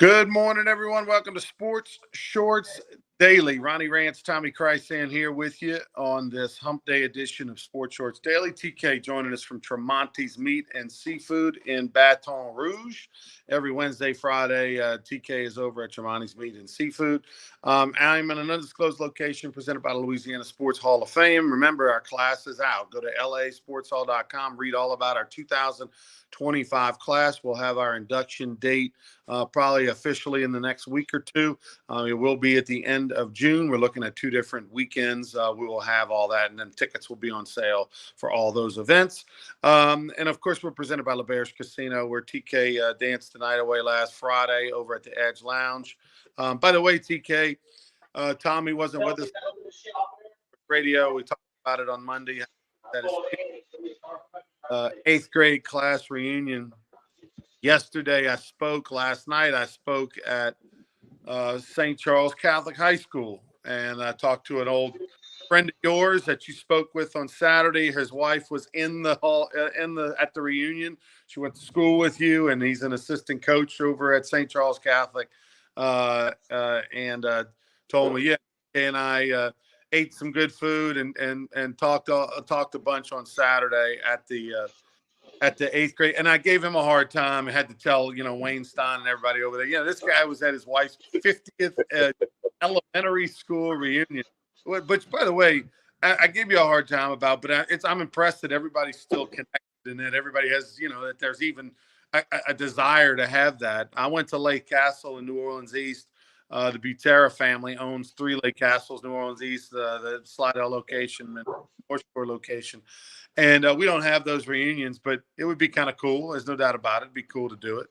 Good morning, everyone. Welcome to Sports Shorts Daily. Ronnie Rance, Tommy Chrysan here with you on this Hump Day edition of Sports Shorts Daily. TK joining us from Tremonti's Meat and Seafood in Baton Rouge. Every Wednesday, Friday, TK is over at Tremonti's Meat and Seafood. I'm in an undisclosed location presented by the Louisiana Sports Hall of Fame. Remember, our class is out. Go to lasportshall.com. Read all about our 2025 class. We'll have our induction date probably officially in the next week or two. It will be at the end of June. We're looking at 2 different weekends. We will have all that, and then tickets will be on sale for all those events. And, of course, we're presented by LeBear's Casino, where TK danced the night away last Friday over at the Edge Lounge. By the way, TK, Tommy wasn't with us on radio. We talked about it on Monday. That is 8th grade class reunion. Yesterday, I spoke. Last night, I spoke at St. Charles Catholic High School, and I talked to an old friend of yours that you spoke with on Saturday. His wife was in the hall at the reunion. She went to school with you, and he's an assistant coach over at St. Charles Catholic. And told me, yeah, and I ate some good food and talked a bunch on Saturday at the 8th grade, and I gave him a hard time. I had to tell, Wayne Stein and everybody over there, this guy was at his wife's 50th elementary school reunion. Which, by the way, I gave you a hard time about, but I'm impressed that everybody's still connected and that everybody has, that there's even a desire to have that. I went to Lake Castle in New Orleans East. The Butera family owns 3 Lake Castles, New Orleans East, the Slidell location, and North Shore location. And we don't have those reunions, but it would be kind of cool. There's no doubt about it. It'd be cool to do it,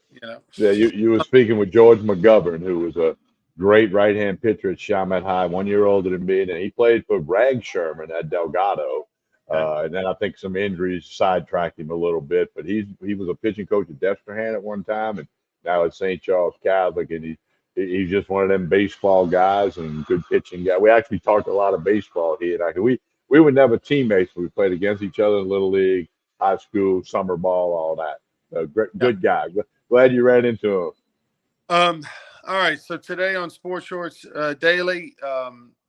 Yeah, you were speaking with George McGovern, who was a great right-hand pitcher at Chalmette High, 1 year older than me, and he played for Rag Sherman at Delgado. And then I think some injuries sidetracked him a little bit, but he was a pitching coach at Destrehan at one time, and now at St. Charles Catholic, and he's just one of them baseball guys and good pitching guy. We actually talked a lot of baseball, he and I. We were never teammates, but we played against each other in Little League, high school, summer ball, all that. Good guy. Glad you ran into him. All right. So today on Sports Shorts Daily,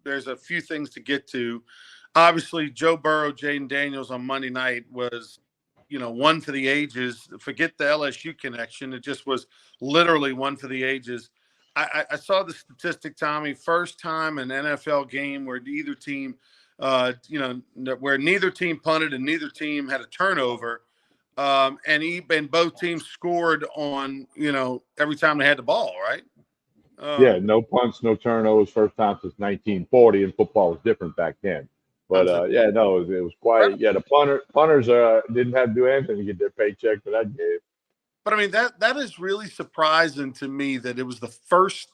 there's a few things to get to. Obviously, Joe Burrow, Jaden Daniels on Monday night was, one for the ages. Forget the LSU connection. It just was literally one for the ages. I saw the statistic, Tommy, first time an NFL game where either team – where neither team punted and neither team had a turnover, and both teams scored on, every time they had the ball, right? Yeah, no punts, no turnovers, first time since 1940, and football was different back then. But it was quite. Yeah, the punters didn't have to do anything to get their paycheck for that game. But I mean that is really surprising to me that it was the first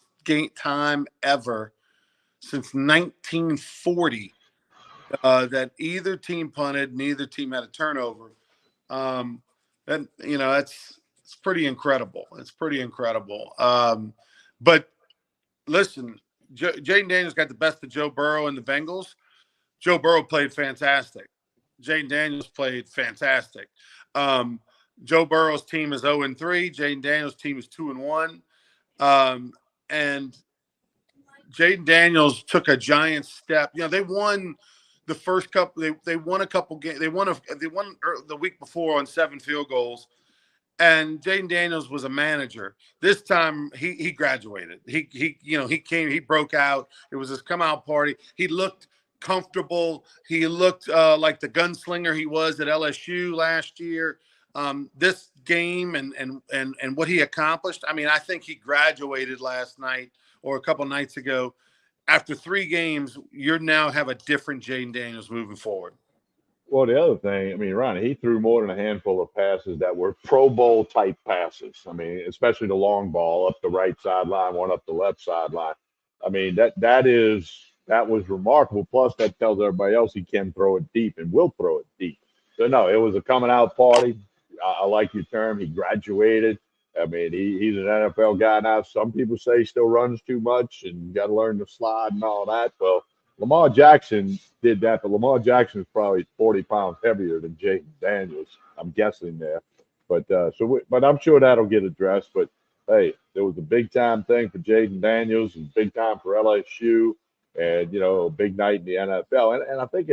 time ever since 1940. That either team punted, neither team had a turnover. It's pretty incredible. It's pretty incredible. But listen, Jaden Daniels got the best of Joe Burrow and the Bengals. Joe Burrow played fantastic. Jaden Daniels played fantastic. Joe Burrow's team is 0-3. Jaden Daniels' team is 2-1. And Jaden Daniels took a giant step. They won the first couple. They won a couple games. They won the week before on 7 field goals, and Jaden Daniels was a manager. This time he graduated. He broke out. It was his come out party. He looked comfortable. He looked like the gunslinger he was at LSU last year. This game and what he accomplished. I mean, I think he graduated last night or a couple nights ago. After 3 games, you now have a different Jaden Daniels moving forward. Well, the other thing, I mean, Ronnie, he threw more than a handful of passes that were Pro Bowl type passes. I mean, especially the long ball up the right sideline, one up the left sideline. I mean, that was remarkable. Plus, that tells everybody else he can throw it deep and will throw it deep. So no, it was a coming out party. I like your term. He graduated. I mean, he's an NFL guy now. Some people say he still runs too much and got to learn to slide and all that. Well, Lamar Jackson did that, but Lamar Jackson is probably 40 pounds heavier than Jaden Daniels, I'm guessing there. But but I'm sure that'll get addressed. But hey, it was a big time thing for Jaden Daniels and big time for LSU, and a big night in the NFL. And I think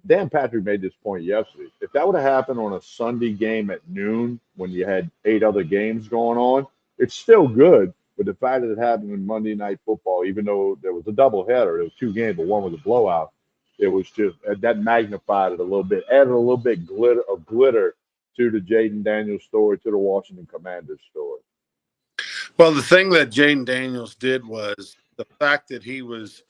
Dan Patrick made this point yesterday. If that would have happened on a Sunday game at noon when you had 8 other games going on, it's still good. But the fact that it happened in Monday Night Football, even though there was a doubleheader, there was 2 games, but one was a blowout. It was just that magnified it a little bit, added a little bit glitter to the Jaden Daniels story, to the Washington Commanders story. Well, the thing that Jaden Daniels did was the fact that he was,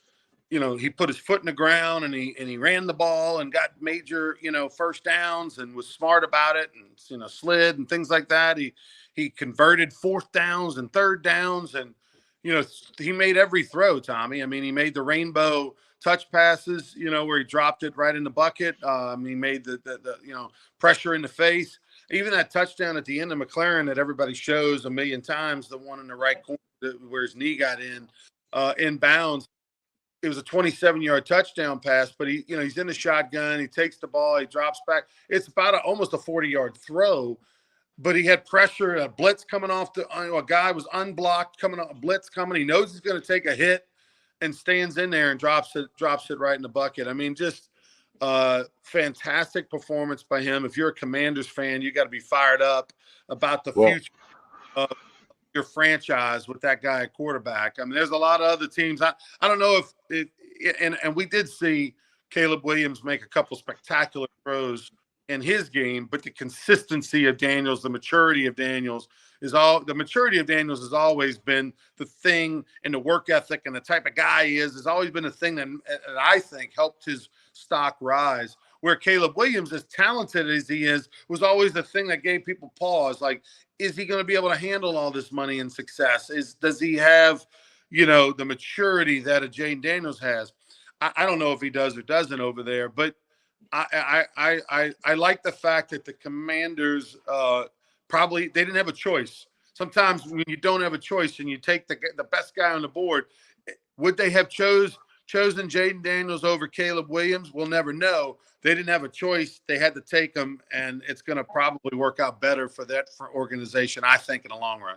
he put his foot in the ground and he ran the ball and got major, first downs and was smart about it and slid and things like that. He converted fourth downs and third downs and he made every throw, Tommy. I mean, he made the rainbow touch passes, where he dropped it right in the bucket. He made the pressure in the face. Even that touchdown at the end of McLaren that everybody shows a million times, the one in the right corner where his knee got in bounds. It was a 27-yard touchdown pass, but he's in the shotgun. He takes the ball. He drops back. It's about almost a 40-yard throw, but he had pressure, a blitz coming off a guy was unblocked coming off a blitz coming. He knows he's going to take a hit and stands in there and drops it right in the bucket. I mean, just fantastic performance by him. If you're a Commanders fan, you got to be fired up about the future of your franchise with that guy at quarterback. I mean, there's a lot of other teams. I don't know if and we did see Caleb Williams make a couple spectacular throws in his game, but the consistency of Daniels, the maturity of Daniels has always been the thing, and the work ethic and the type of guy he is has always been a thing that I think helped his stock rise. Where Caleb Williams, as talented as he is, was always the thing that gave people pause. Like, is he going to be able to handle all this money and success? Does he have, the maturity that a Jaden Daniels has? I don't know if he does or doesn't over there, but I like the fact that the Commanders probably they didn't have a choice. Sometimes when you don't have a choice and you take the best guy on the board, would they have chosen Jaden Daniels over Caleb Williams? We'll never know. They didn't have a choice. They had to take him, and it's going to probably work out better for that organization, I think, in the long run.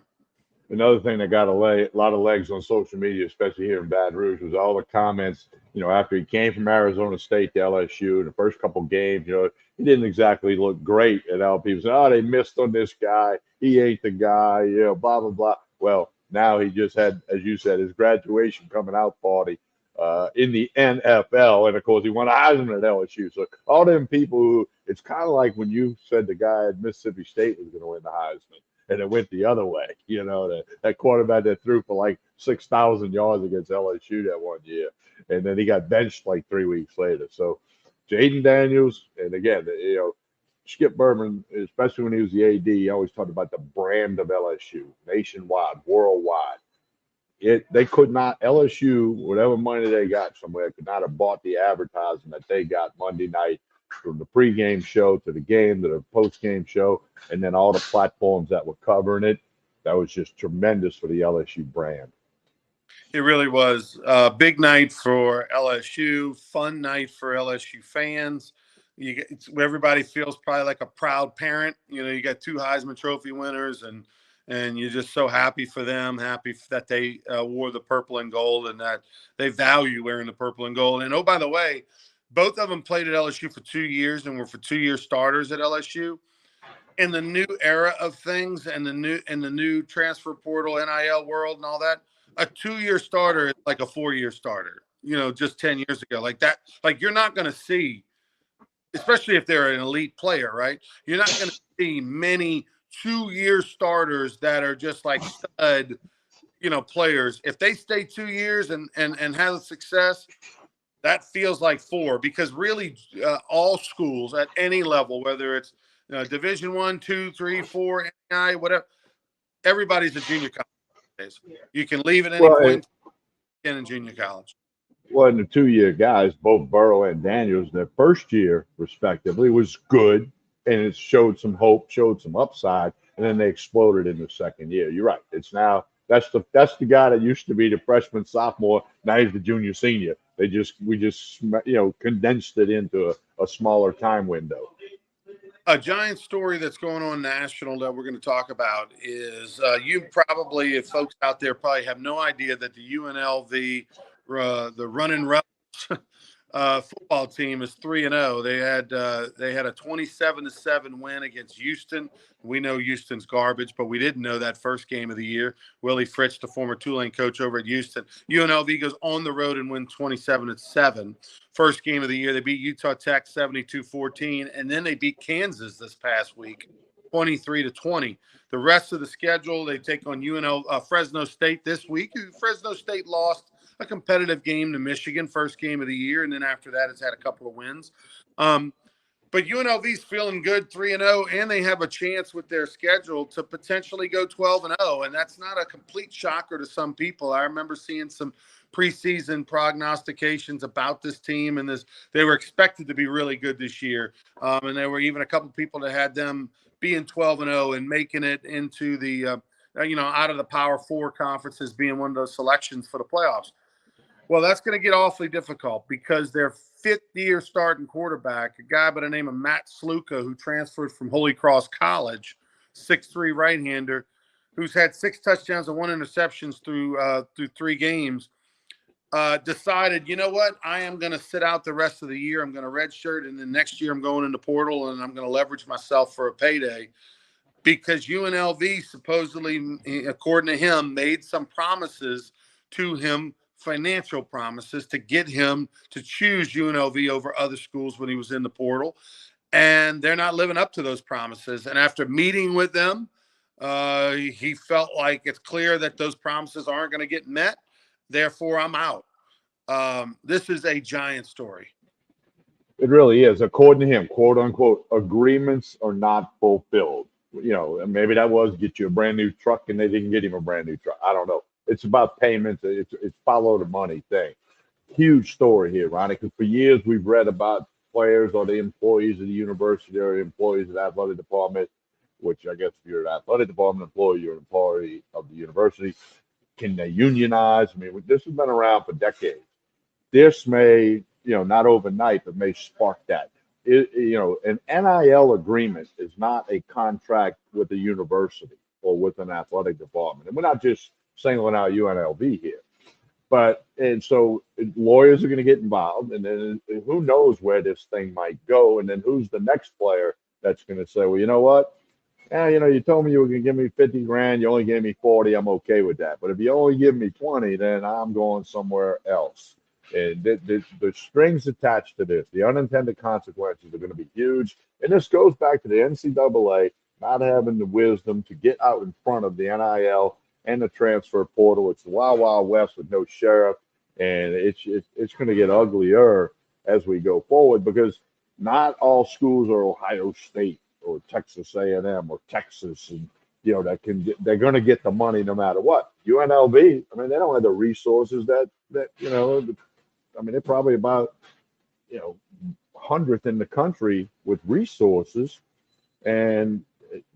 Another thing that got a lot of legs on social media, especially here in Baton Rouge, was all the comments, after he came from Arizona State to LSU, the first couple games, he didn't exactly look great. And all people say, oh, they missed on this guy. He ain't the guy, blah, blah, blah. Well, now he just had, as you said, his graduation coming out party in the NFL. And, of course, he won a Heisman at LSU. So all them people who – it's kind of like when you said the guy at Mississippi State was going to win the Heisman. And it went the other way, that quarterback that threw for like 6,000 yards against LSU that one year. And then he got benched like 3 weeks later. So Jaden Daniels, and again, Skip Berman, especially when he was the AD, he always talked about the brand of LSU, nationwide, worldwide. They could not, LSU, whatever money they got somewhere, could not have bought the advertising that they got Monday night, from the pregame show to the game to the postgame show, and then all the platforms that were covering it. That was just tremendous for the LSU brand. It really was a big night for LSU, fun night for LSU fans. Everybody feels probably like a proud parent. You got 2 Heisman Trophy winners, and you're just so happy for them, happy that they wore the purple and gold and that they value wearing the purple and gold. And, oh, by the way, both of them played at LSU for 2 years and were for 2-year starters at LSU. In the new era of things and the new transfer portal, NIL world and all that, a 2-year starter is like a 4-year starter, just 10 years ago. Like that, like you're not going to see, especially if they're an elite player, right? You're not going to see many 2-year starters that are just like stud, players. If they stay 2 years and have success, that feels like 4, because really all schools at any level, whether it's Division 1, 2, 3, 4, NAI, whatever, everybody's a junior college. You can leave at any point in junior college. Well, and the 2-year guys, both Burrow and Daniels, their first year, respectively, was good, and it showed some hope, showed some upside, and then they exploded in the second year. You're right. It's now that's the guy that used to be the freshman, sophomore. Now he's the junior, senior. We just condensed it into a smaller time window. A giant story that's going on national that we're going to talk about is you probably, if folks out there probably have no idea that the UNLV, the Running Rebels football team is 3-0. They had a 27-7 win against Houston. We know Houston's garbage, but we didn't know that first game of the year. Willie Fritz, the former Tulane coach over at Houston. UNLV goes on the road and wins 27-7. First game of the year, they beat Utah Tech 72-14, and then they beat Kansas this past week 23-20. The rest of the schedule, they take on Fresno State this week. Fresno State lost a competitive game to Michigan, first game of the year, and then after that, it's had a couple of wins. But UNLV's feeling good, 3-0, and they have a chance with their schedule to potentially go 12-0, and that's not a complete shocker to some people. I remember seeing some preseason prognostications about this team, and they were expected to be really good this year, and there were even a couple of people that had them being 12-0 and making it into the out of the Power Four conferences, being one of those selections for the playoffs. Well, that's going to get awfully difficult because their fifth-year starting quarterback, a guy by the name of Matt Sluka, who transferred from Holy Cross College, 6'3" right-hander, who's had 6 touchdowns and 1 interception through 3 games, decided, you know what, I am going to sit out the rest of the year. I'm going to redshirt, and then next year I'm going into portal, and I'm going to leverage myself for a payday. Because UNLV supposedly, according to him, made some promises to him, financial promises, to get him to choose UNLV over other schools when he was in the portal. And they're not living up to those promises. And after meeting with them, he felt like it's clear that those promises aren't going to get met. Therefore, I'm out. This is a giant story. It really is. According to him, quote unquote, agreements are not fulfilled. Maybe that was get you a brand new truck and they didn't get him a brand new truck. I don't know. It's about payments. It's follow the money thing. Huge story here, Ronnie, because for years we've read about players or the employees of the university or the employees of the athletic department, which I guess if you're an athletic department employee, you're an employee of the university. Can they unionize? I mean, this has been around for decades. This may, not overnight, but may spark that. An NIL agreement is not a contract with a university or with an athletic department. And we're not just singling out UNLV here. And so lawyers are going to get involved, and then who knows where this thing might go. And then who's the next player that's going to say, well, you know what? You told me you were going to give me 50 grand. You only gave me 40. I'm okay with that. But if you only give me 20, then I'm going somewhere else. And the strings attached to this, the unintended consequences are going to be huge. And this goes back to the NCAA not having the wisdom to get out in front of the NIL and the transfer portal. It's the Wild Wild West with no sheriff. And it's going to get uglier as we go forward because not all schools are Ohio State or Texas A&M or Texas. And, they're going to get the money no matter what. UNLV, they don't have the resources that they're probably about, 100th in the country with resources, and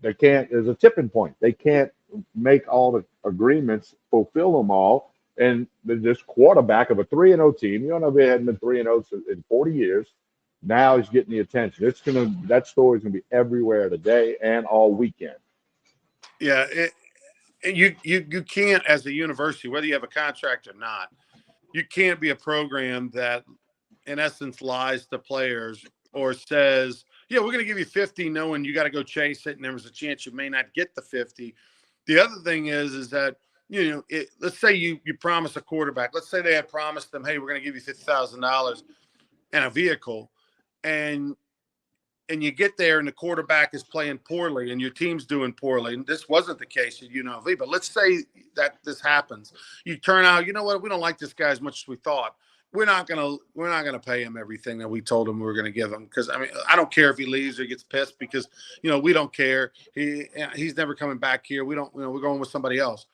they can't. There's a tipping point. They can't make all the agreements, fulfill them all, and this quarterback of a 3-0 team. UNLV hadn't been 3-0 in 40 years. Now he's getting the attention. That story's gonna be everywhere today and all weekend. Yeah, you can't, as a university, whether you have a contract or not, you can't be a program that, in essence, lies to players or says, yeah, we're going to give you 50, knowing you got to go chase it, and there was a chance you may not get the 50. The other thing is that, let's say you promise a quarterback. Let's say they had promised them, hey, we're going to give you $50,000 and a vehicle, and you get there and the quarterback is playing poorly and your team's doing poorly. And this wasn't the case at UNLV, but let's say that this happens. You turn out, you know what? We don't like this guy as much as we thought. We're not gonna pay him everything that we told him we were gonna give him, because I don't care if he leaves or gets pissed, because we don't care. He's never coming back here. We're going with somebody else.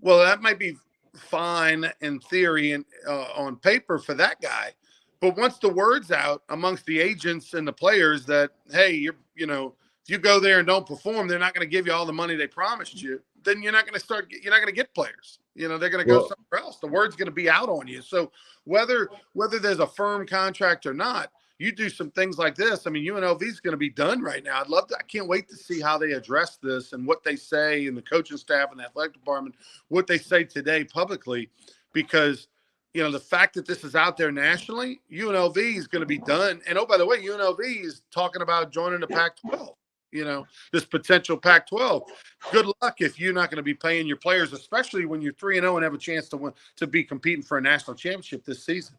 Well, that might be fine in theory and on paper for that guy. But once the word's out amongst the agents and the players that, hey, if you go there and don't perform, they're not going to give you all the money they promised you, then you're not going to get players. They're going to go somewhere else. The word's going to be out on you. So whether there's a firm contract or not, you do some things like this. I mean, UNLV is going to be done right now. I can't wait to see how they address this and what they say, and the coaching staff and the athletic department, what they say today publicly, because the fact that this is out there nationally, UNLV is going to be done. And, oh, by the way, UNLV is talking about joining the Pac-12, this potential Pac-12. Good luck if you're not going to be paying your players, especially when you're 3-0 and have a chance to be competing for a national championship this season.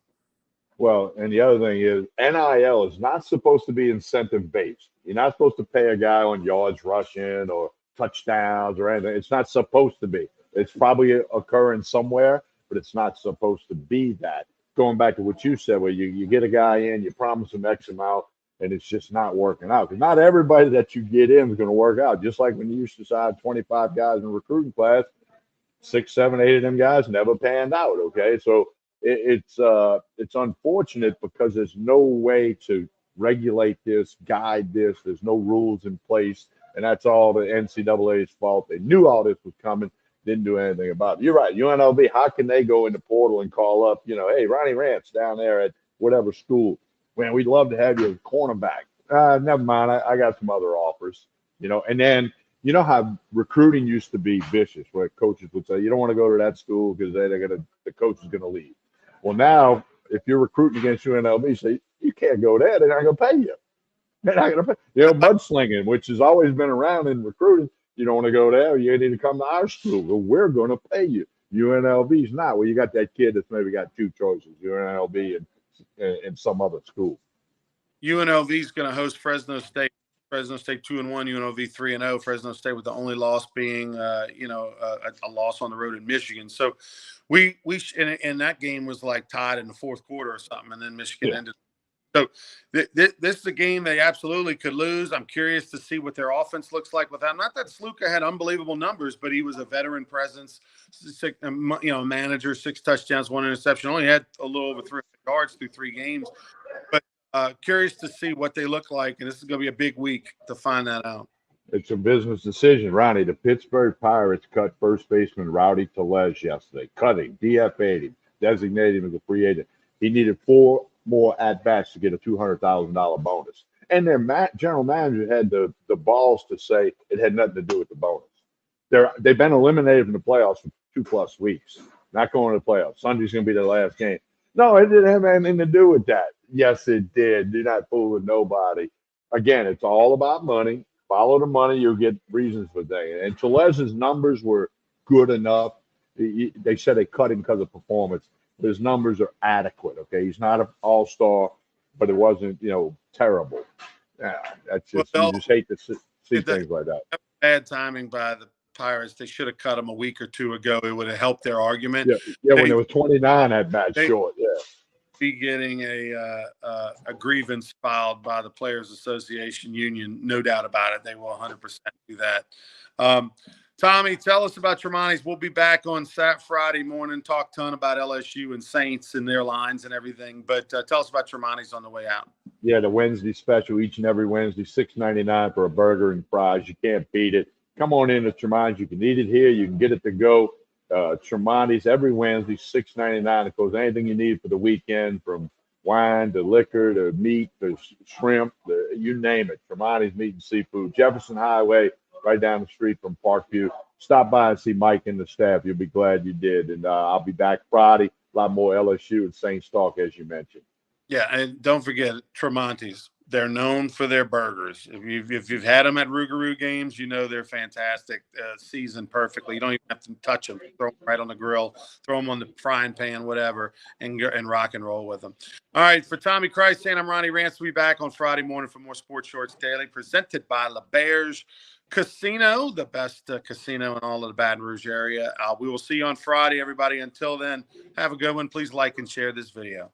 Well, and the other thing is NIL is not supposed to be incentive based. You're not supposed to pay a guy on yards rushing or touchdowns or anything. It's not supposed to be. It's probably occurring somewhere, but it's not supposed to be that. Going back to what you said, where you get a guy in, you promise him X amount, and it's just not working out. Because not everybody that you get in is going to work out. Just like when you used to sign 25 guys in a recruiting class, 6, 7, 8 of them guys never panned out. Okay, so it's unfortunate because there's no way to regulate this, guide this. There's no rules in place, and that's all the NCAA's fault. They knew all this was coming, didn't do anything about it. You're right. UNLV, how can they go in the portal and call up, hey, Ronnie Rance down there at whatever school? Man, we'd love to have you as cornerback. Never mind. I got some other offers, and then you know how recruiting used to be vicious, where coaches would say, you don't want to go to that school because the coach is going to leave. Well, now, if you're recruiting against UNLV, say, you can't go there. They're not going to pay you. They're not going to pay. Mudslinging, which has always been around in recruiting. You don't want to go there. You need to come to our school. Well, we're going to pay you. UNLV's not. Well, you got that kid that's maybe got two choices, UNLV and some other school. UNLV is going to host Fresno State. Fresno State 2-1, UNLV 3-0. Fresno State with the only loss being, a loss on the road in Michigan. So and that game was like tied in the fourth quarter or something, and then Michigan ended. So this is a game they absolutely could lose. I'm curious to see what their offense looks like without. Not that Sluka had unbelievable numbers, but he was a veteran presence. Manager, 6 touchdowns, 1 interception. Only had a little over 300 yards through 3 games. But curious to see what they look like, and this is going to be a big week to find that out. It's a business decision, Ronnie. The Pittsburgh Pirates cut first baseman Rowdy Tellez yesterday. Cut him, DFA'd him, designated him as a free agent. He needed 4 more at-bats to get a $200,000 bonus. And their general manager had the balls to say it had nothing to do with the bonus. They've been eliminated from the playoffs for 2+ weeks. Not going to the playoffs. Sunday's going to be their last game. No, it didn't have anything to do with that. Yes, it did. You're not fooling nobody. Again, it's all about money. Follow the money, you'll get reasons for that. And Tellez's numbers were good enough. They said they cut him because of performance. His numbers are adequate. Okay, he's not an all-star, but it wasn't terrible. Yeah, that's just you just hate to see things like that. Bad timing by the Pirates. They should have cut him a week or 2 ago. It would have helped their argument. Yeah, when there was 29 at bat short. Yeah. Be getting a grievance filed by the Players Association Union, no doubt about it. They will 100% do that. Tommy, tell us about Tremonti's. We'll be back on Friday morning, talk ton about LSU and Saints and their lines and everything. But tell us about Tremonti's on the way out. Yeah, the Wednesday special each and every Wednesday, $6.99 for a burger and fries. You can't beat it. Come on in to Tremonti's. You can eat it here. You can get it to go. Tremonti's every Wednesday, $6.99. It goes anything you need for the weekend, from wine to liquor to meat to shrimp, you name it. Tremonti's Meat and Seafood, Jefferson Highway, right down the street from Parkview. Stop by and see Mike and the staff. You'll be glad you did. And I'll be back Friday. A lot more LSU and Saints talk, as you mentioned. Yeah, and don't forget Tremonti's. They're known for their burgers. If you've had them at Rougarou games, they're fantastic, seasoned perfectly. You don't even have to touch them. Throw them right on the grill, throw them on the frying pan, whatever, and rock and roll with them. All right, for Tommy Christ, I'm Ronnie Rance. We'll be back on Friday morning for more Sports Shorts Daily, presented by LeBears Casino, the best casino in all of the Baton Rouge area. We will see you on Friday, everybody. Until then, have a good one. Please like and share this video.